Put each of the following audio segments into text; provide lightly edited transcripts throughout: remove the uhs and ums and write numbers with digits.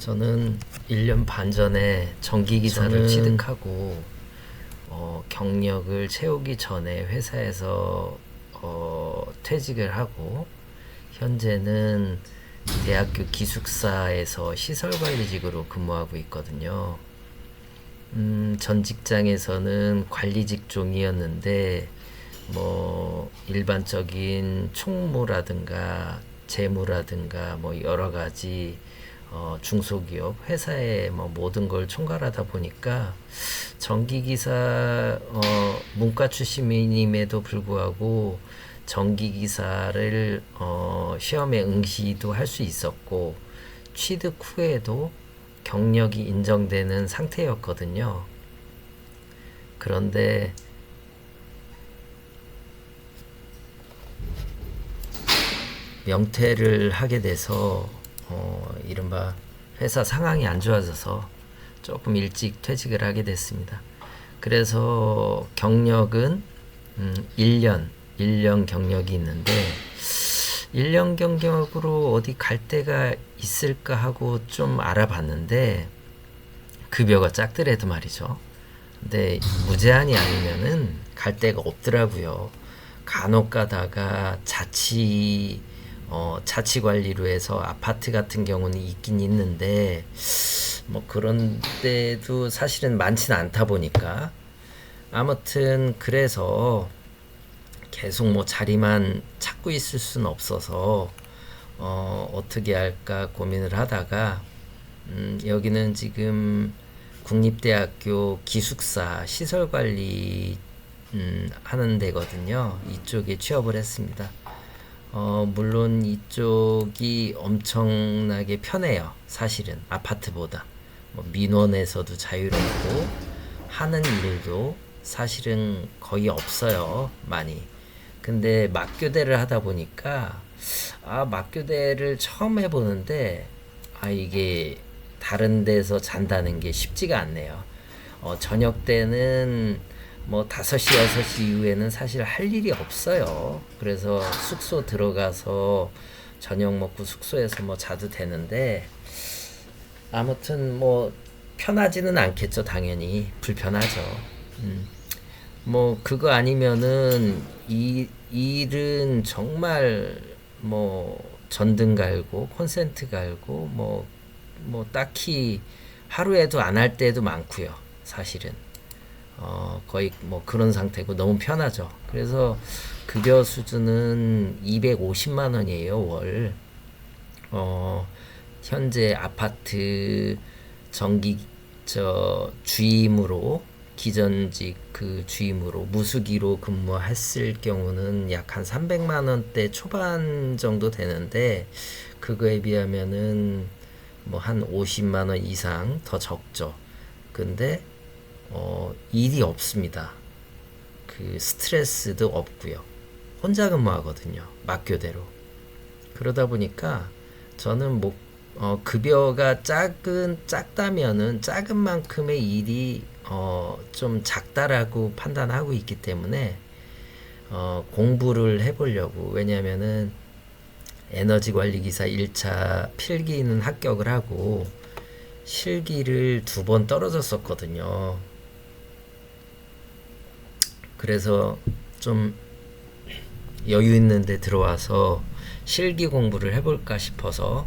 저는 1년 반 전에 정기기사를 취득하고 경력을 채우기 전에 회사에서 퇴직을 하고 현재는 대학교 기숙사에서 시설관리직으로 근무하고 있거든요. 전 직장에서는 관리 직종이었는데 뭐 일반적인 총무라든가 재무라든가 뭐 여러 가지 중소기업 회사의 뭐 모든 걸 총괄하다 보니까 전기기사 문과 출신임에도 불구하고 전기기사를 시험에 응시도 할 수 있었고 취득 후에도 경력이 인정되는 상태였거든요. 그런데 명퇴를 하게 돼서 이른바 회사 상황이 안 좋아져서 조금 일찍 퇴직을 하게 됐습니다. 그래서 경력은 1년 경력이 있는데 1년 경력으로 어디 갈 데가 있을까 하고 좀 알아봤는데 급여가 작더라도 말이죠. 근데 무제한이 아니면은 갈 데가 없더라고요. 간혹 가다가 자치 관리로 해서 아파트 같은 경우는 있긴 있는데 뭐 그런 데도 사실은 많지는 않다 보니까 아무튼 그래서 계속 뭐 자리만 찾고 있을 수는 없어서 어떻게 할까 고민을 하다가 여기는 지금 국립대학교 기숙사 시설관리 하는 데거든요. 이쪽에 취업을 했습니다. 물론 이쪽이 엄청나게 편해요. 사실은 아파트보다 뭐 민원에서도 자유롭고 하는 일도 사실은 거의 없어요. 많이. 근데 막교대를 하다 보니까 막교대를 처음 해보는데 이게 다른 데서 잔다는 게 쉽지가 않네요. 저녁 때는 뭐 5시, 6시 이후에는 사실 할 일이 없어요. 그래서 숙소 들어가서 저녁 먹고 숙소에서 뭐 자도 되는데 아무튼 뭐 편하지는 않겠죠. 당연히 불편하죠. 뭐 그거 아니면은 이 일은 정말 뭐 전등 갈고 콘센트 갈고 뭐 딱히 하루에도 안 할 때도 많고요. 사실은 거의 뭐 그런 상태고 너무 편하죠. 그래서 급여 수준은 250만 원이에요, 월. 현재 아파트 전기 주임으로 기전직 그 주임으로 무수기로 근무했을 경우는 약 한 300만 원대 초반 정도 되는데 그거에 비하면은 뭐 한 50만 원 이상 더 적죠. 근데 일이 없습니다. 그 스트레스도 없고요. 혼자 근무하거든요. 막교대로. 그러다 보니까 저는 뭐 급여가 작다면은 작은 만큼의 일이 좀 작다라고 판단하고 있기 때문에 공부를 해보려고. 왜냐면은 에너지관리기사 1차 필기는 합격을 하고 실기를 2번 떨어졌었거든요. 그래서 좀 여유 있는데 들어와서 실기 공부를 해볼까 싶어서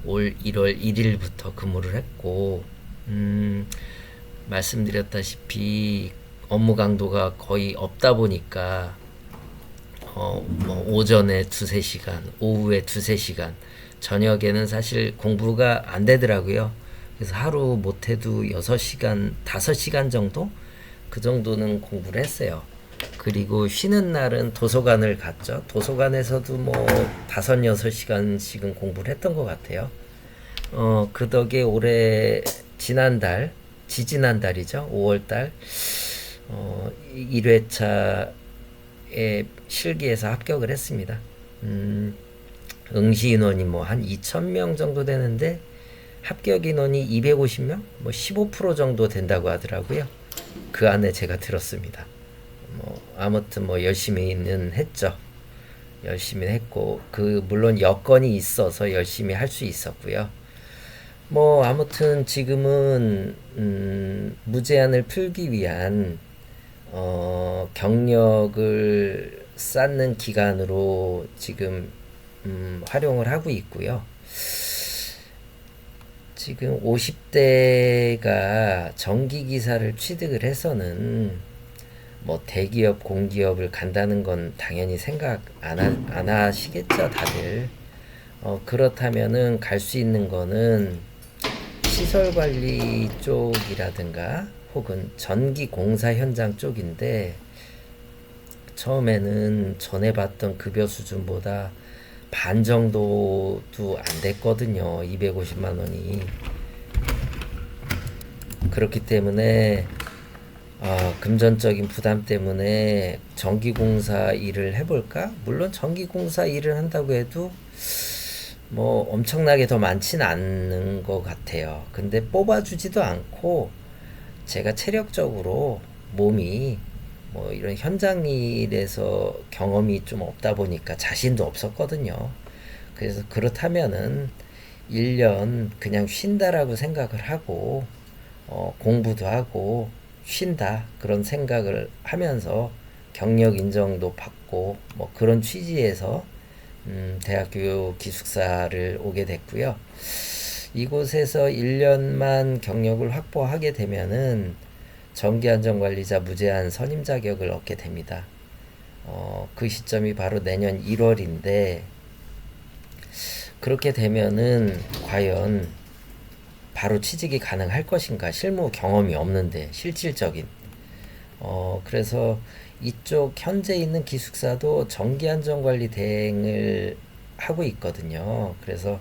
올 1월 1일부터 근무를 했고 말씀드렸다시피 업무 강도가 거의 없다 보니까 뭐 오전에 2-3시간, 오후에 2-3시간, 저녁에는 사실 공부가 안 되더라고요. 그래서 하루 못해도 6시간, 5시간 정도? 그 정도는 공부를 했어요. 그리고 쉬는 날은 도서관을 갔죠. 도서관에서도 뭐 5-6시간씩은 공부를 했던 것 같아요. 그 덕에 올해 지지난달이죠. 5월달 1회차에 실기에서 합격을 했습니다. 응시 인원이 뭐 한 2,000명 정도 되는데 합격 인원이 250명? 뭐 15% 정도 된다고 하더라고요. 그 안에 제가 들었습니다. 뭐 아무튼 뭐 열심히는 했죠. 열심히 했고 물론 여건이 있어서 열심히 할 수 있었고요. 뭐 아무튼 지금은 무제한을 풀기 위한 경력을 쌓는 기간으로 지금 활용을 하고 있고요. 지금 50대가 정기기사를 취득을 해서는 뭐 대기업, 공기업을 간다는 건 당연히 생각 안 하시겠죠, 다들. 그렇다면은 갈 수 있는 거는 시설관리 쪽이라든가 혹은 전기공사 현장 쪽인데, 처음에는 전에 봤던 급여 수준보다 반 정도도 안 됐거든요. 250만 원이. 그렇기 때문에 금전적인 부담 때문에 전기공사 일을 해볼까? 물론 전기공사 일을 한다고 해도 뭐 엄청나게 더 많진 않는 것 같아요. 근데 뽑아주지도 않고, 제가 체력적으로 몸이 뭐 이런 현장 일에서 경험이 좀 없다 보니까 자신도 없었거든요. 그래서 그렇다면은 1년 그냥 쉰다라고 생각을 하고 공부도 하고 쉰다 그런 생각을 하면서 경력 인정도 받고 뭐 그런 취지에서 대학교 기숙사를 오게 됐고요. 이곳에서 1년만 경력을 확보하게 되면은 정기안전관리자 무제한 선임 자격을 얻게 됩니다. 그 시점이 바로 내년 1월인데, 그렇게 되면은 과연 바로 취직이 가능할 것인가? 실무 경험이 없는데 실질적인. 그래서 이쪽 현재 있는 기숙사도 정기안전관리 대행을 하고 있거든요. 그래서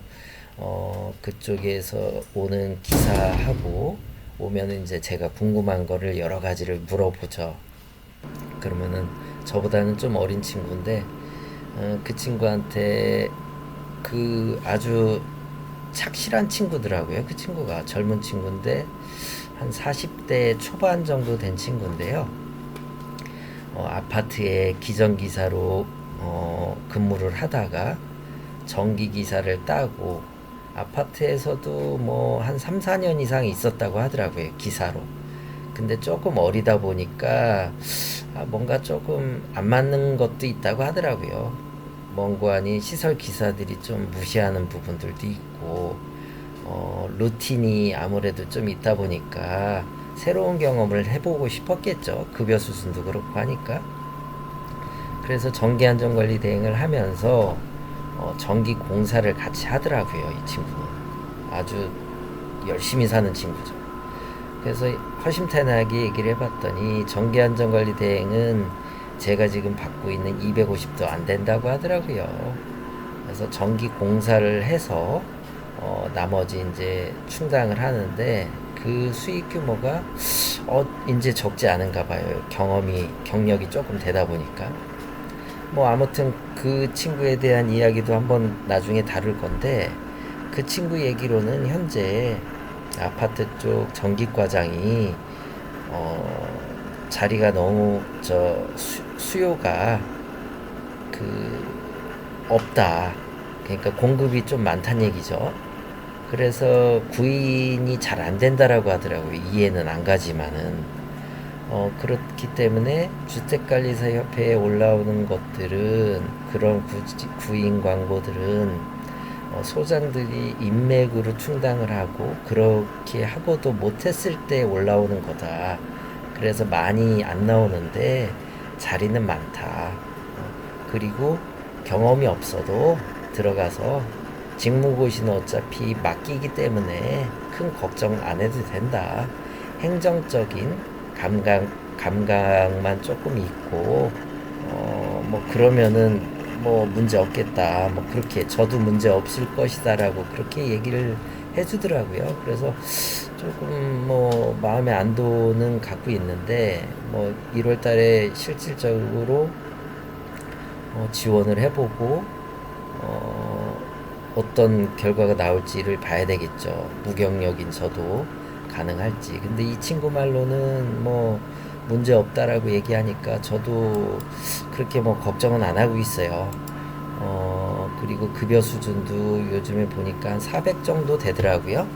그쪽에서 오는 기사하고 오면은 이제 제가 궁금한 거를 여러 가지를 물어보죠. 그러면은 저보다는 좀 어린 친구인데 그 친구한테 그 아주 착실한 친구더라고요. 그 친구가 젊은 친구인데 한 40대 초반 정도 된 친구인데요. 아파트에 기정기사로 근무를 하다가 전기기사를 따고 아파트에서도 뭐 한 3, 4년 이상 있었다고 하더라고요. 기사로. 근데 조금 어리다 보니까 뭔가 조금 안 맞는 것도 있다고 하더라고요. 먼고 아닌 시설 기사들이 좀 무시하는 부분들도 있고, 루틴이 아무래도 좀 있다 보니까 새로운 경험을 해보고 싶었겠죠. 급여 수준도 그렇고 하니까. 그래서 정기안전관리 대행을 하면서 전기 공사를 같이 하더라고요. 이 친구는 아주 열심히 사는 친구죠. 그래서 허심탄회하게 얘기를 해봤더니 전기안전관리 대행은 제가 지금 받고 있는 250도 안 된다고 하더라고요. 그래서 전기 공사를 해서 나머지 이제 충당을 하는데, 그 수익 규모가 이제 적지 않은가 봐요. 경력이 조금 되다 보니까. 뭐 아무튼 그 친구에 대한 이야기도 한번 나중에 다룰 건데, 그 친구 얘기로는 현재 아파트 쪽 전기과장이 자리가 너무 수요가 그 없다. 그러니까 공급이 좀 많다는 얘기죠. 그래서 구인이 잘 안 된다라고 하더라고요. 이해는 안 가지만은. 그렇기 때문에 주택관리사협회에 올라오는 것들은, 그런 구인 광고들은 소장들이 인맥으로 충당을 하고 그렇게 하고도 못했을 때 올라오는 거다. 그래서 많이 안 나오는데 자리는 많다. 그리고 경험이 없어도 들어가서 직무고시는 어차피 맡기기 때문에 큰 걱정 안 해도 된다. 행정적인 감각만 조금 있고 뭐 그러면은 뭐 문제 없겠다. 뭐 그렇게 저도 문제 없을 것이다라고 그렇게 얘기를 해주더라고요. 그래서 조금 뭐 마음의 안도는 갖고 있는데, 뭐 1월달에 실질적으로 지원을 해보고 어떤 결과가 나올지를 봐야 되겠죠. 무경력인 저도 가능할지. 근데 이 친구 말로는 뭐 문제 없다라고 얘기하니까 저도 그렇게 뭐 걱정은 안 하고 있어요. 그리고 급여 수준도 요즘에 보니까 한 400 정도 되더라고요.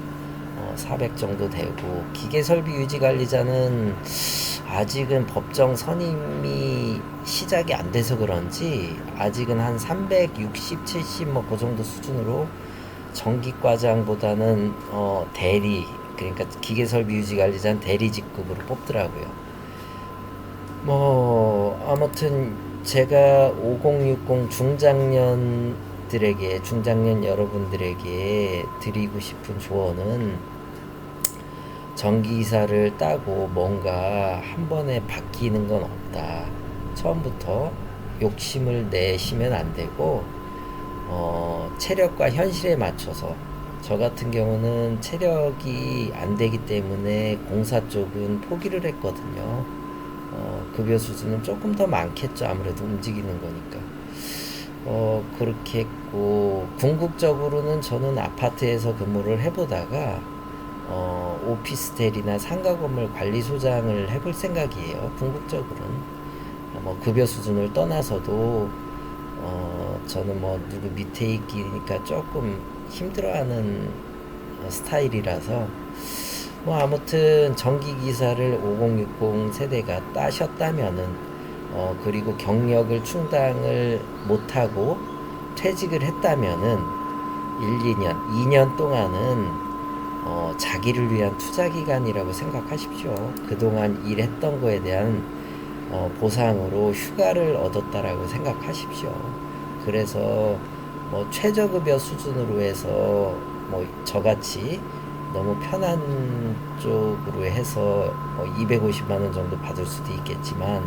400 정도 되고, 기계설비 유지관리자는 아직은 법정 선임이 시작이 안 돼서 그런지 아직은 한 360, 70 뭐 그 정도 수준으로 전기과장보다는 대리, 그러니까 기계설비 유지관리자는 대리 직급으로 뽑더라고요. 뭐 아무튼 제가 5060 중장년 여러분들에게 드리고 싶은 조언은, 전기기사를 따고 뭔가 한 번에 바뀌는 건 없다. 처음부터 욕심을 내시면 안 되고, 체력과 현실에 맞춰서, 저 같은 경우는 체력이 안 되기 때문에 공사 쪽은 포기를 했거든요. 급여 수준은 조금 더 많겠죠. 아무래도 움직이는 거니까. 그렇게 했고, 궁극적으로는 저는 아파트에서 근무를 해보다가, 오피스텔이나 상가 건물 관리소장을 해볼 생각이에요. 궁극적으로는. 뭐 급여 수준을 떠나서도, 저는 뭐 누구 밑에 있기니까 조금 힘들어하는 스타일이라서, 뭐 아무튼 전기기사를 5060 세대가 따셨다면은, 그리고 경력을 충당을 못하고 퇴직을 했다면은 1, 2년, 2년 동안은 자기를 위한 투자 기간이라고 생각하십시오. 그동안 일했던 거에 대한 보상으로 휴가를 얻었다라고 생각하십시오. 그래서 뭐 최저급여 수준으로 해서 뭐 저같이 너무 편한 쪽으로 해서 250만 원 정도 받을 수도 있겠지만,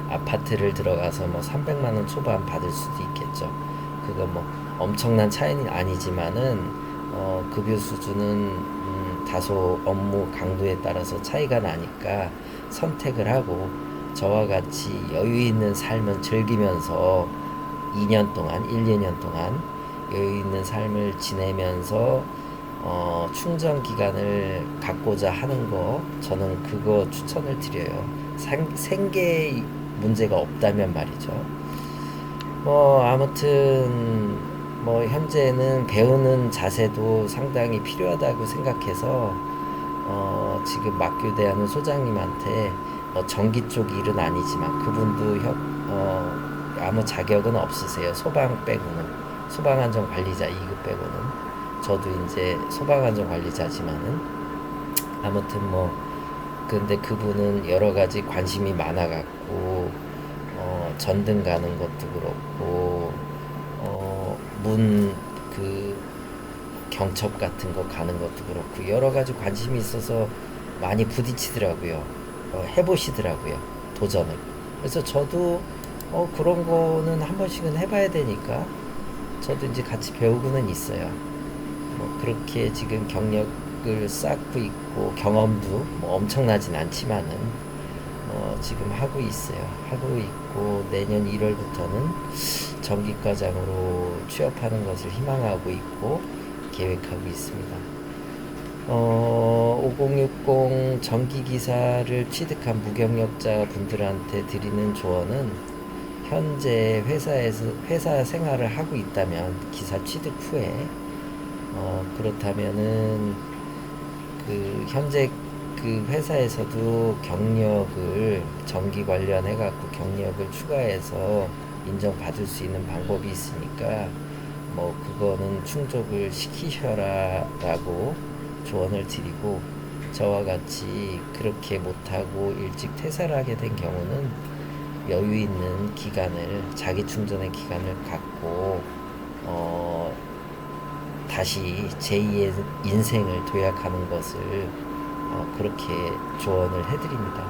아파트를 들어가서 뭐 300만 원 초반 받을 수도 있겠죠. 그거 뭐 엄청난 차이는 아니지만은 급여 수준은 다소 업무 강도에 따라서 차이가 나니까 선택을 하고, 저와 같이 여유 있는 삶을 즐기면서 2년 동안, 1, 2년 동안 여유 있는 삶을 지내면서 충전 기간을 갖고자 하는 거, 저는 그거 추천을 드려요. 생계 문제가 없다면 말이죠. 뭐 아무튼 뭐 현재는 배우는 자세도 상당히 필요하다고 생각해서 지금 맡교대하는 소장님한테, 전기 쪽 일은 아니지만 그분도 아무 자격은 없으세요. 소방 빼고는, 소방안전관리자 2급 빼고는. 저도 이제 소방안전관리자지만은, 아무튼 뭐 근데 그분은 여러 가지 관심이 많아갖고 전등 가는 것도 그렇고, 문 그 경첩 같은 거 가는 것도 그렇고, 여러 가지 관심이 있어서 많이 부딪히더라고요. 해보시더라고요, 도전을. 그래서 저도 그런 거는 한 번씩은 해봐야 되니까 저도 이제 같이 배우고는 있어요. 뭐 그렇게 지금 경력을 쌓고 있고, 경험도 뭐 엄청나진 않지만은 지금 하고 있어요. 하고 있고, 내년 1월부터는 전기과장으로 취업하는 것을 희망하고 있고 계획하고 있습니다. 5060 전기기사를 취득한 무경력자 분들한테 드리는 조언은, 현재 회사 생활을 하고 있다면, 기사 취득 후에 그렇다면은 현재 그 회사에서도 경력을, 전기 관련해 갖고 경력을 추가해서 인정받을 수 있는 방법이 있으니까, 뭐 그거는 충족을 시키셔라 라고 조언을 드리고, 저와 같이 그렇게 못하고 일찍 퇴사를 하게 된 경우는 여유 있는 기간을, 자기 충전의 기간을 갖고 다시 제2의 인생을 도약하는 것을 그렇게 조언을 해드립니다.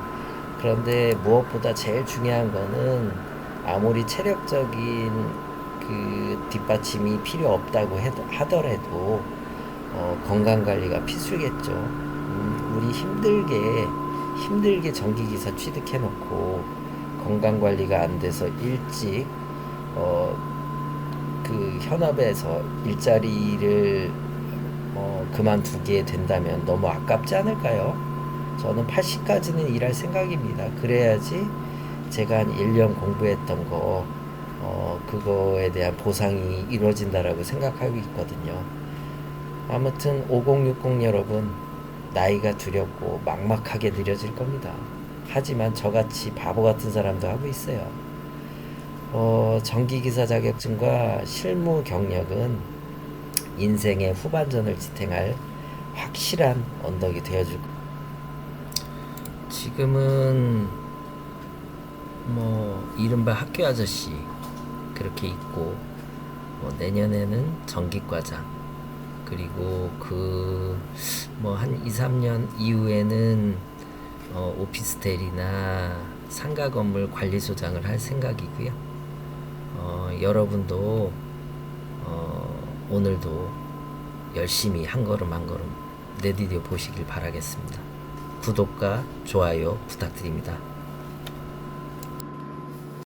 그런데 무엇보다 제일 중요한 거는, 아무리 체력적인 그 뒷받침이 필요 없다고 하더라도 건강관리가 필수겠죠. 우리 힘들게 전기기사 취득해놓고 건강관리가 안 돼서 일찍 그 현업에서 일자리를 그만두게 된다면 너무 아깝지 않을까요? 저는 80까지는 일할 생각입니다. 그래야지 제가 한 1년 공부했던 거 그거에 대한 보상이 이루어진다라고 생각하고 있거든요. 아무튼 5060 여러분, 나이가 두렵고 막막하게 느려질 겁니다. 하지만 저같이 바보 같은 사람도 하고 있어요. 전기기사 자격증과 실무 경력은 인생의 후반전을 지탱할 확실한 언덕이 되어줄 겁니다. 지금은 뭐 이른바 학교 아저씨 그렇게 있고, 내년에는 전기과장, 그리고 그 뭐 한 2, 3년 이후에는 오피스텔이나 상가 건물 관리소장을 할 생각이고요. 여러분도 오늘도 열심히 한 걸음 한 걸음 내디뎌 보시길 바라겠습니다. 구독과 좋아요 부탁드립니다.